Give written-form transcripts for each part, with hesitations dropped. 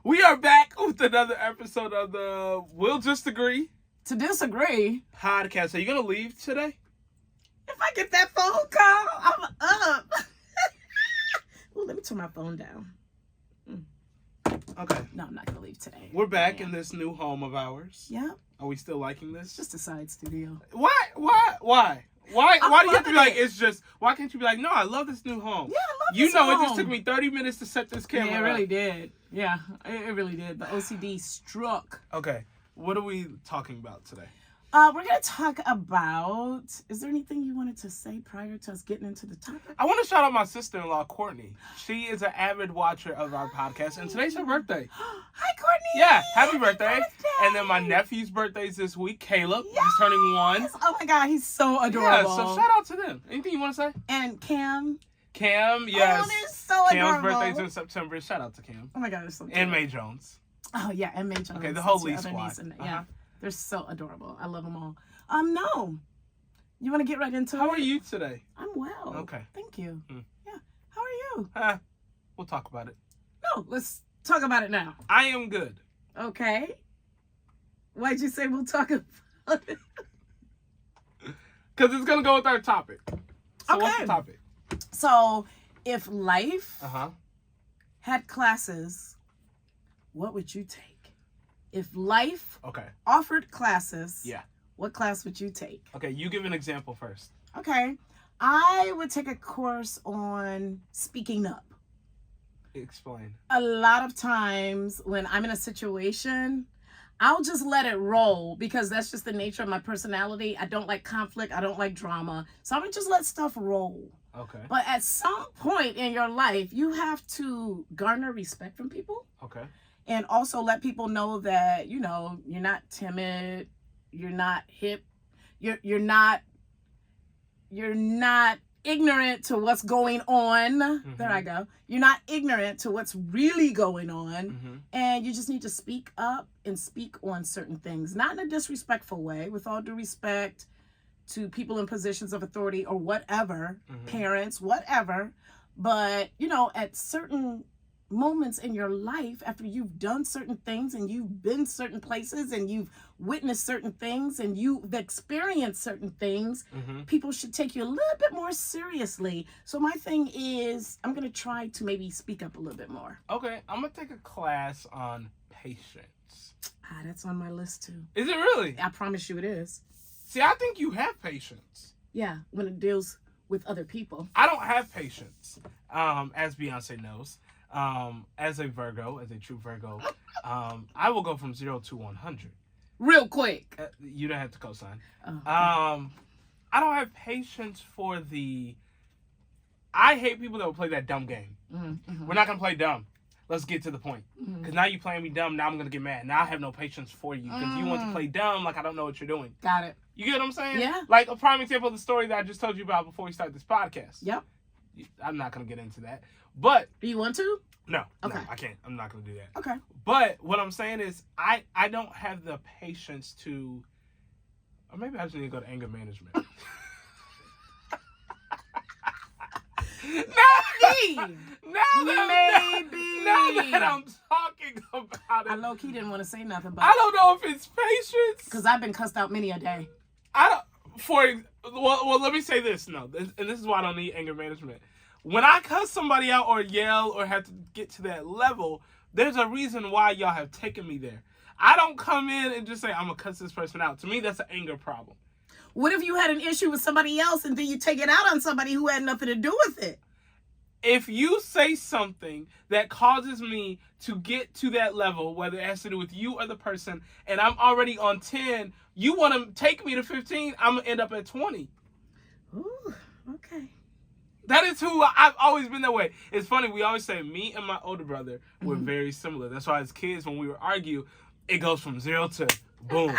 We are back with another episode of the We'll Just Agree to Disagree podcast. Are you going to leave today? If I get that phone call, I'm up. Well, let me turn my phone down. Okay. No, I'm not going to leave today. We're back in this new home of ours. Yeah. Are we still liking this? It's just a side studio. Why do you have to be like, it's just, why can't you be like, no, I love this new home? Yeah, I love this home. It just took me 30 minutes to set this camera Yeah, it really did. Yeah, it really did. The OCD struck. Okay, what are we talking about today? We're going to talk about, is there anything you wanted to say prior to us getting into the topic? I want to shout out my sister-in-law, Courtney. She is an avid watcher of our podcast, and today's her birthday. Hi, Courtney. Yeah, happy birthday. And then my nephew's birthday's this week, Caleb. Yes. He's turning 1. Oh my God, he's so adorable. Yeah, so shout out to them. Anything you want to say? And Cam, yes. Oh, they're so Cam's adorable. birthday's in September. Shout out to Cam. Oh my God, they're so cute. And May Jones. Oh yeah, and May Jones. Okay, the whole That's Lee your other squad. niece. Yeah, they're so adorable. I love them all. No. You want to get right into it? How are you today? I'm well. Okay. Thank you. Mm. Yeah. How are you? We'll talk about it. No, let's talk about it now. I am good. Okay. Why'd you say we'll talk about it? Because it's going to go with our topic. So Okay. what's the topic? So, if life Uh-huh. had classes, what would you take? If life Okay. offered classes, Yeah. what class would you take? Okay, you give an example first. Okay. I would take a course on speaking up. Explain. A lot of times when I'm in a situation, I'll just let it roll because that's just the nature of my personality. I don't like conflict. I don't like drama. So I'm going to just let stuff roll. Okay. But at some point in your life, you have to garner respect from people. Okay. And also let people know that, you're not timid. You're not hip. You're not ignorant to what's going on. Mm-hmm. There I go. You're not ignorant to what's really going on. Mm-hmm. And you just need to speak up and speak on certain things. Not in a disrespectful way, with all due respect to people in positions of authority or whatever, parents, whatever. But, at certain moments in your life, after you've done certain things and you've been certain places and you've witnessed certain things and you've experienced certain things, people should take you a little bit more seriously. So my thing is, I'm going to try to maybe speak up a little bit more. Okay, I'm going to take a class on patience. That's on my list too. Is it really? I promise you it is. See, I think you have patience. Yeah, when it deals with other people. I don't have patience, as Beyonce knows. As a Virgo, as a true Virgo, I will go from 0 to 100. Real quick. You don't have to co-sign. Oh, okay. I don't have patience for I hate people that will play that dumb game. Mm-hmm. We're not going to play dumb. Let's get to the point. Because now you playing me dumb, now I'm going to get mad. Now I have no patience for you. Because you want to play dumb like I don't know what you're doing. Got it. You get what I'm saying? Yeah. Like a prime example of the story that I just told you about before we started this podcast. Yep. I'm not going to get into that. But do you want to? No, okay. No, I can't. I'm not going to do that. Okay. But what I'm saying is I don't have the patience to, or maybe I just need to go to anger management. Now that I'm talking about it. I low-key didn't want to say nothing, but I don't know if it's patience. Because I've been cussed out many a day. Well, let me say this. No, and this is why I don't need anger management. When I cuss somebody out or yell or have to get to that level, there's a reason why y'all have taken me there. I don't come in and just say, I'm going to cuss this person out. To me, that's an anger problem. What if you had an issue with somebody else and then you take it out on somebody who had nothing to do with it? If you say something that causes me to get to that level, whether it has to do with you or the person, and I'm already on 10, you want to take me to 15, I'm going to end up at 20. Ooh, okay. That is who I've always been that way. It's funny, we always say me and my older brother were very similar. That's why as kids, when we would argue, it goes from 0 to boom.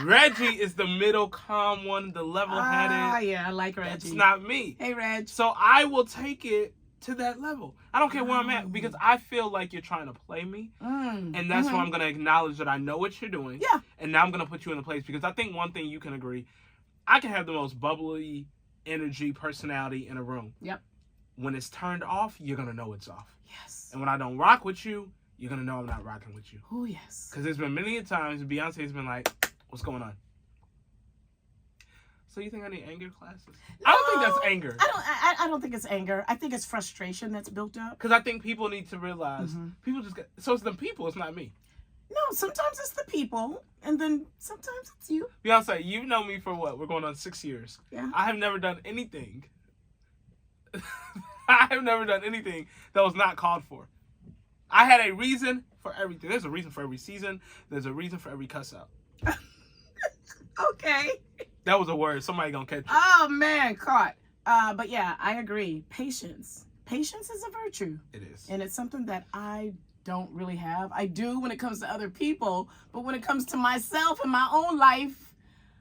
Reggie is the middle calm one, the level-headed. Yeah, I like Reggie. It's not me. Hey, Reg. So I will take it to that level. I don't care where I'm at because I feel like you're trying to play me. And that's why I'm going to acknowledge that I know what you're doing. Yeah. And now I'm going to put you in a place because I think one thing you can agree, I can have the most bubbly energy, personality in a room. Yep. When it's turned off, you're going to know it's off. Yes. And when I don't rock with you, you're going to know I'm not rocking with you. Oh, yes. Because there's been many times Beyonce's been like, what's going on? So you think I need anger classes? No, I don't think that's anger. I don't think it's anger. I think it's frustration that's built up. Because I think people need to realize, people just get, so it's the people, it's not me. No, sometimes it's the people, and then sometimes it's you. Beyonce, you know me for what? We're going on 6 years. Yeah. I have never done anything. I have never done anything that was not called for. I had a reason for everything. There's a reason for every season. There's a reason for every cuss out. Okay. That was a word. Somebody gonna catch it. Oh, man, caught. But yeah, I agree. Patience. Patience is a virtue. It is. And it's something that I don't really have. I do when it comes to other people, but when it comes to myself and my own life,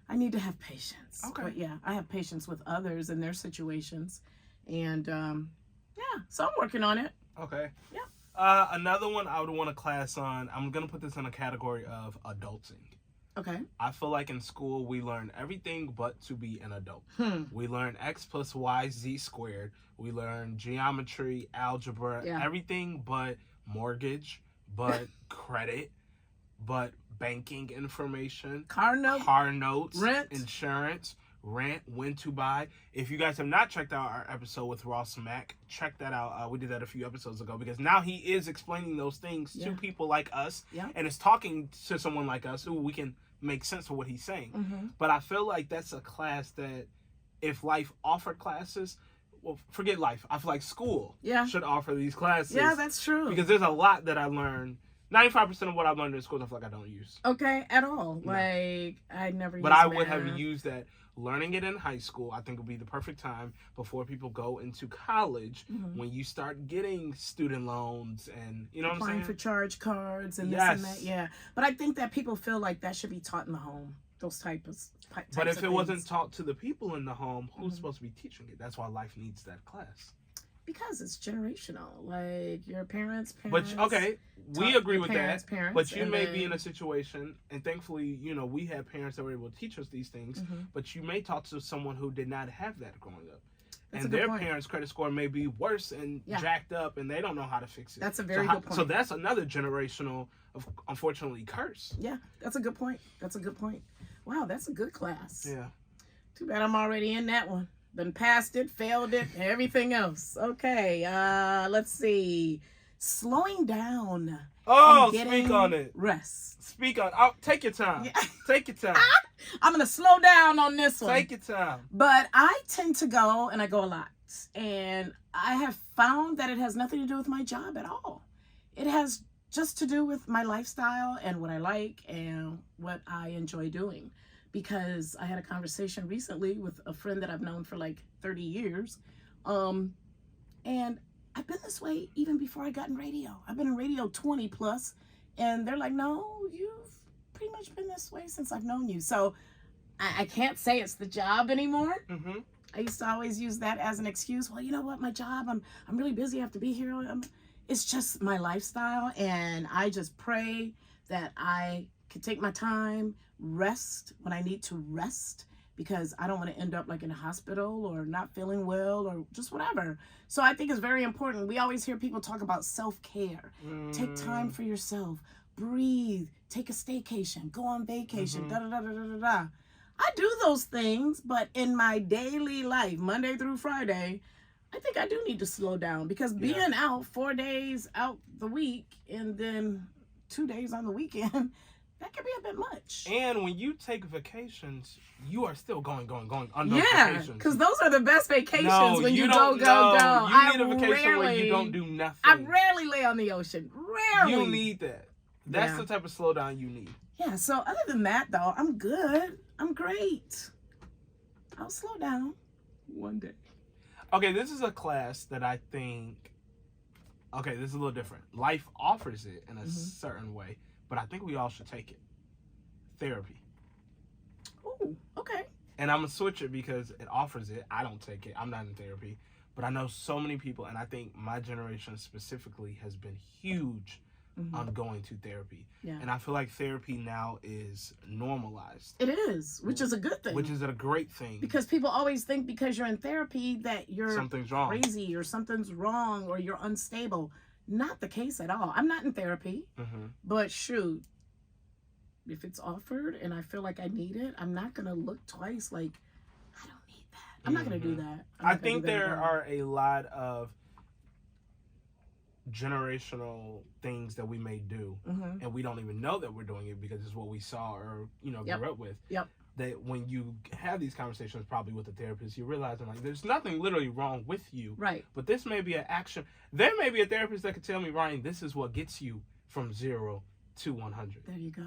I need to have patience. Okay. But yeah, I have patience with others and their situations. And yeah, so I'm working on it. Okay. Yeah. Another one I would want to class on, I'm going to put this in a category of adulting. Okay. I feel like in school we learn everything but to be an adult. We learn X plus Y, Z squared. We learn geometry, algebra, everything but mortgage, but credit, but banking information. Car notes. Rent. Insurance. Rent, when to buy. If you guys have not checked out our episode with Ross Mack, check that out. We did that a few episodes ago because now he is explaining those things to people like us and is talking to someone like us who we can make sense of what he's saying. But I feel like that's a class that if life offered classes, well, forget life. I feel like school should offer these classes. Yeah, that's true. Because there's a lot that I learned. 95% of what I've learned in school, I feel like I don't use. Okay, at all. No. Like, I never used But I math. would have used that. Learning it in high school, I think would be the perfect time before people go into college when you start getting student loans and, you know what I'm saying? Applying for charge cards and this and that, yeah. But I think that people feel like that should be taught in the home, those types But if of it things. wasn't taught to the people in the home, who's supposed to be teaching it? That's why life needs that class. Because it's generational. Like, your parents. But, okay, we agree with that. Parents, but you may be in a situation, and thankfully, you know, we have parents that were able to teach us these things, but you may talk to someone who did not have that growing up. That's and their parents' credit score may be worse and jacked up, and they don't know how to fix it. That's a very good point. So that's another generational, unfortunately, curse. Yeah, that's a good point. That's a good point. Wow, that's a good class. Yeah. Too bad I'm already in that one. Been passed it, failed it, everything else. Okay, let's see. Slowing down. Oh, speak on it. Rest. Speak on it. Oh, take your time. Yeah. Take your time. I'm going to slow down on this one. Take your time. But I tend to go, and I go a lot. And I have found that it has nothing to do with my job at all. It has just to do with my lifestyle and what I like and what I enjoy doing. Because I had a conversation recently with a friend that I've known for like 30 years. And I've been this way even before I got in radio. I've been in radio 20 plus. And they're like, no, you've pretty much been this way since I've known you. So I can't say it's the job anymore. I used to always use that as an excuse. Well, you know what? My job, I'm really busy. I have to be here. It's just my lifestyle. And I just pray that I can take my time, rest when I need to rest, because I don't want to end up like in a hospital or not feeling well or just whatever. So I think it's very important. We always hear people talk about self-care. Take time for yourself. Breathe. Take a staycation. Go on vacation. Da-da-da-da-da-da. I do those things, but in my daily life, Monday through Friday, I think I do need to slow down, because being out 4 days out the week and then 2 days on the weekend, that can be a bit much. And when you take vacations, you are still going on those vacations. Because those are the best vacations when you go. You need a vacation where you don't do nothing. I rarely lay on the ocean. Rarely. You need that. That's the type of slowdown you need. Yeah, so other than that, though, I'm good. I'm great. I'll slow down one day. Okay, this is a class that I think... Okay, this is a little different. Life offers it in a certain way, but I think we all should take it. Therapy. Ooh, okay. And I'm going to switch it because it offers it. I don't take it. I'm not in therapy. But I know so many people, and I think my generation specifically has been huge on going to therapy. Yeah. And I feel like therapy now is normalized. It is, which is a good thing. Which is a great thing. Because people always think because you're in therapy that you're something's wrong. Crazy or something's wrong or you're unstable. Not the case at all. I'm not in therapy, but shoot, if it's offered and I feel like I need it, I'm not going to look twice like, I don't need that. I'm not going to do that. I think there are a lot of generational things that we may do, and we don't even know that we're doing it because it's what we saw or, grew up with. Yep. That when you have these conversations probably with a therapist, you realize like there's nothing literally wrong with you. Right. But this may be an action. There may be a therapist that could tell me, Ryan, this is what gets you from 0 to 100. There you go.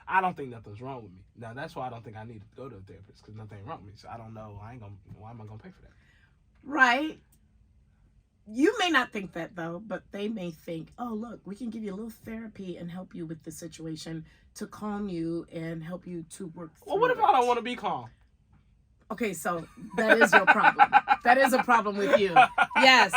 I don't think nothing's wrong with me. Now, that's why I don't think I need to go to a therapist, because nothing wrong with me. So I don't know. Why am I going to pay for that? Right. You may not think that, though, but they may think, oh, look, we can give you a little therapy and help you with the situation to calm you and help you to work through Well, what if I don't want to be calm? Okay, so that is your problem. That is a problem with you. Yes.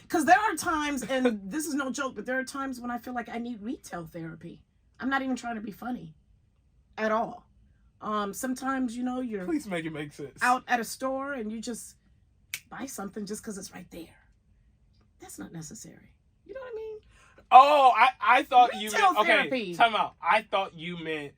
Because there are times, and this is no joke, but there are times when I feel like I need retail therapy. I'm not even trying to be funny at all. Sometimes, you're Please make it make sense. out at a store and you just buy something just because it's right there. That's not necessary. You know what I mean? Oh, I thought Retail you meant, therapy. Okay, time out. I thought you meant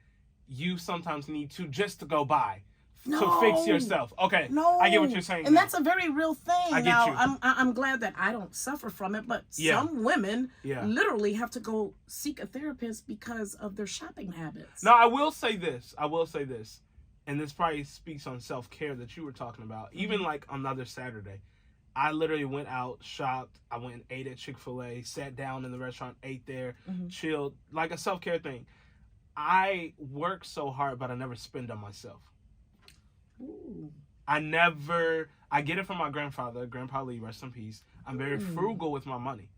you sometimes need to just to go buy. To fix yourself. Okay. No. I get what you're saying. And now. that's a very real thing. I get now, you. I'm glad that I don't suffer from it, but some women literally have to go seek a therapist because of their shopping habits. Now, I will say this. And this probably speaks on self-care that you were talking about. Even like another Saturday, I literally went out, shopped. I went and ate at Chick-fil-A, sat down in the restaurant, ate there, chilled, like a self-care thing. I work so hard, but I never spend on myself. Ooh. I get it from my grandfather, Grandpa Lee, rest in peace. I'm very frugal with my money.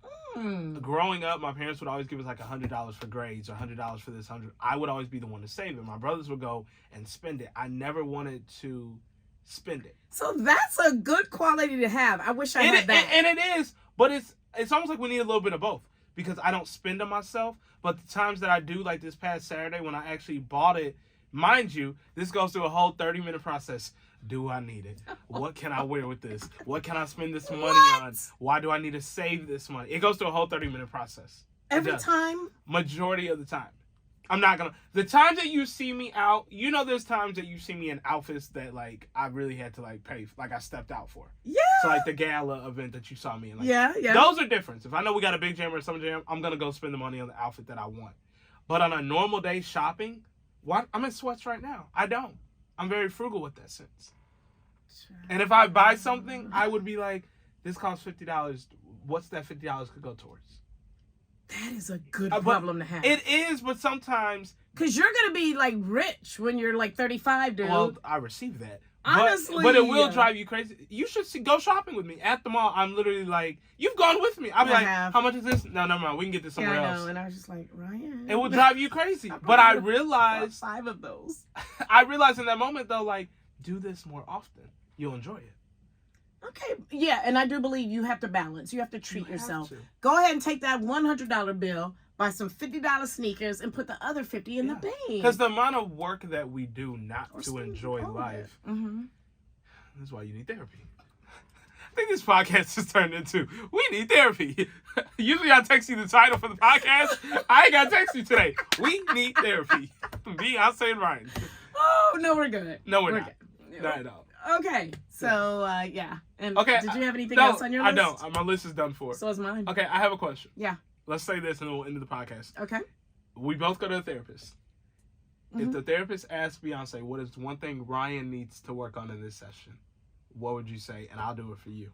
Growing up, my parents would always give us like $100 for grades or $100 for this, 100. I would always be the one to save it. My brothers would go and spend it. I never wanted to spend it. So that's a good quality to have. I wish I had that. And it is, but it's almost like we need a little bit of both, because I don't spend on myself, but the times that I do, like this past Saturday when I actually bought it, mind you, this goes through a whole 30-minute process. Do I need it? What can I wear with this? What can I spend this money on? Why do I need to save this money? It goes through a whole 30-minute process. Every time? Majority of the time. I'm not gonna. The times that you see me out, there's times that you see me in outfits that like I really had to like pay, like I stepped out for. Yeah. So like the gala event that you saw me in. Like, yeah. Those are different. If I know we got a big jam or a summer jam, I'm gonna go spend the money on the outfit that I want. But on a normal day shopping, I'm in sweats right now. I don't. I'm very frugal with that sense. And if I buy something, I would be like, this costs $50. What's that $50 could go towards? That is a good problem to have. It is, but sometimes... Because you're going to be, like, rich when you're, like, 35, dude. Well, I receive that. Honestly. But it will drive you crazy. You should go shopping with me. At the mall, I'm literally like, you've gone with me. I'll be like, how much is this? No, never mind. We can get this somewhere else. And I was just like, Ryan. It will drive you crazy. But I realized... 5 of those. I realized in that moment, though, like, do this more often. You'll enjoy it. Okay, yeah, and I do believe you have to balance. You have to treat yourself. Go ahead and take that $100 bill, buy some $50 sneakers, and put the other $50 in the bank. Because the amount of work that we do not to enjoy life, that's why you need therapy. I think this podcast has turned into, we need therapy. Usually I text you the title for the podcast. I ain't got to text you today. We need therapy. Beyonce and Ryan. Oh, no, we're good. No, we're not. Good. Not at all. Okay, so, yeah. And did you have anything no, else on your list? I don't. My list is done for. So is mine. Okay, I have a question. Yeah. Let's say this and then we'll end the podcast. Okay. We both go to a therapist. If the therapist asks Beyonce, what is one thing Ryan needs to work on in this session, what would you say? And I'll do it for you.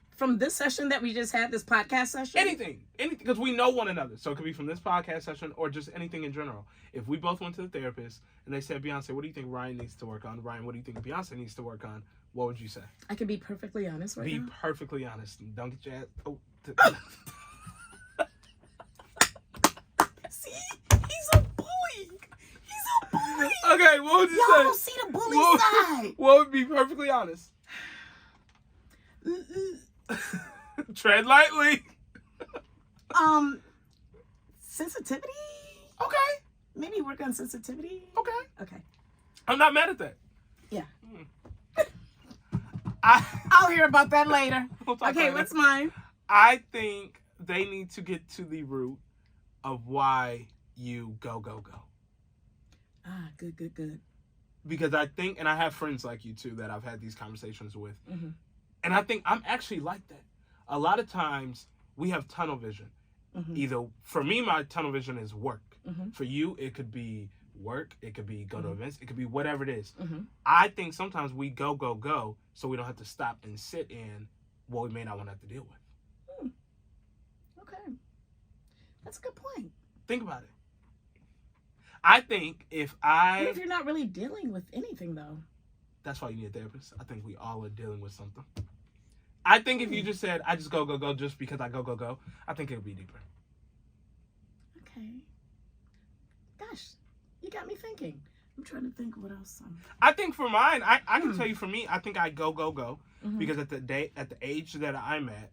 From this session that we just had, this podcast session? Anything, because we know one another. So it could be from this podcast session or just anything in general. If we both went to the therapist and they said, Beyonce, what do you think Ryan needs to work on? Ryan, what do you think Beyonce needs to work on? What would you say? I can be perfectly honest now. Be perfectly honest. Don't get your ass... Oh. See? He's a bully. Okay, what would you say? Y'all don't see the bully side. What would be perfectly honest? Tread lightly. Sensitivity? Okay. Maybe work on sensitivity? Okay. Okay. I'm not mad at that. Yeah. I'll hear about that later. We'll talk Okay, later. what's mine? I think they need to get to the root of why you go. Ah, good. Because I think, and I have friends like you too that I've had these conversations with, Mm-hmm. and I think I'm actually like that. A lot of times we have tunnel vision. Mm-hmm. Either, for me, my tunnel vision is work. Mm-hmm. For you, it could be work, it could be go to events, it could be whatever it is. Mm-hmm. I think sometimes we go, so we don't have to stop and sit in what we may not want to have to deal with. Okay. That's a good point. Think about it. I think What if you're not really dealing with anything, though? That's why you need a therapist. I think we all are dealing with something. I think if you just said, I just go just because I go, I think it would be deeper. Okay. Gosh, you got me thinking. I'm trying to think what else. I think for mine, I can tell you for me, I think I go Mm-hmm. because at the age that I'm at,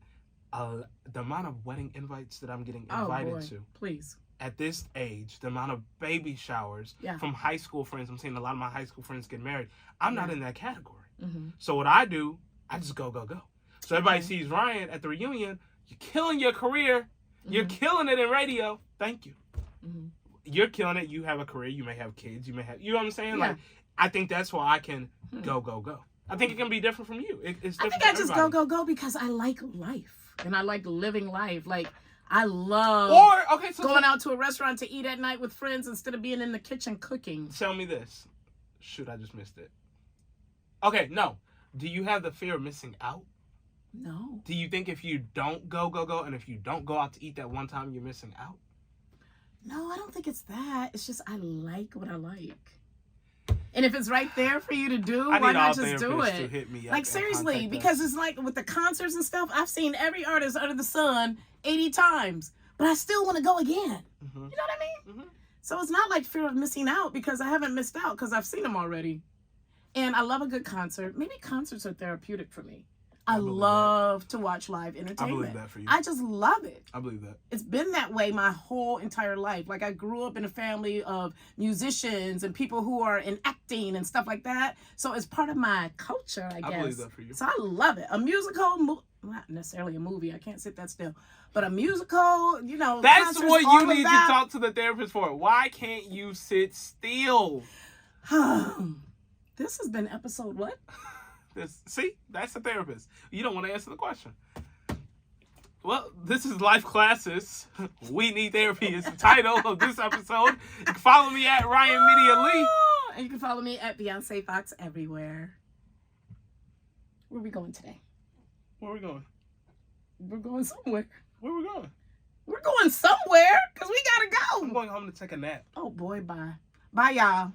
the amount of wedding invites that I'm getting invited to. Please. At this age, the amount of baby showers from high school friends, I'm seeing a lot of my high school friends get married. I'm not in that category. Mm-hmm. So what I do, I just go. So everybody sees Ryan at the reunion. You're killing your career. You're killing it in radio. Thank you. Mm-hmm. You're killing it. You have a career. You may have kids. You know what I'm saying? Yeah. Like, I think that's why I can go. I think it can be different from you. It's I different. think I just everybody. go because I like life and I like living life. Like I love So going out to a restaurant to eat at night with friends instead of being in the kitchen cooking. Tell me this. Shoot, I just missed it. Okay, no. Do you have the fear of missing out? No. Do you think if you don't go, and if you don't go out to eat that one time, you're missing out? No, I don't think it's that. It's just I like what I like. And if it's right there for you to do, why not just do therapists to it? hit me up Like and seriously, contact because us. it's like with the concerts and stuff, I've seen every artist under the sun 80 times, but I still want to go again. Mm-hmm. You know what I mean? Mm-hmm. So it's not like fear of missing out because I haven't missed out because I've seen them already. And I love a good concert. Maybe concerts are therapeutic for me. I love to watch live entertainment. I believe that for you. I just love it. I believe that. It's been that way my whole entire life. Like I grew up in a family of musicians and people who are in acting and stuff like that. So it's part of my culture, I guess. I believe that for you. So I love it. A musical, not necessarily a movie. I can't sit that still. But a musical, you know. That's concerts, what all you of need to that. talk to the therapist for. Why can't you sit still? This has been episode what? See, that's the therapist. You don't want to answer the question. Well, this is Life Classes. We Need Therapy is the title of this episode. You can follow me at Ryan Media Lee. And you can follow me at Beyonce Fox everywhere. Where are we going today? Where are we going? We're going somewhere. Where are we going? We're going somewhere because we gotta I'm go. going home to take a nap. Oh boy, bye. Bye, y'all.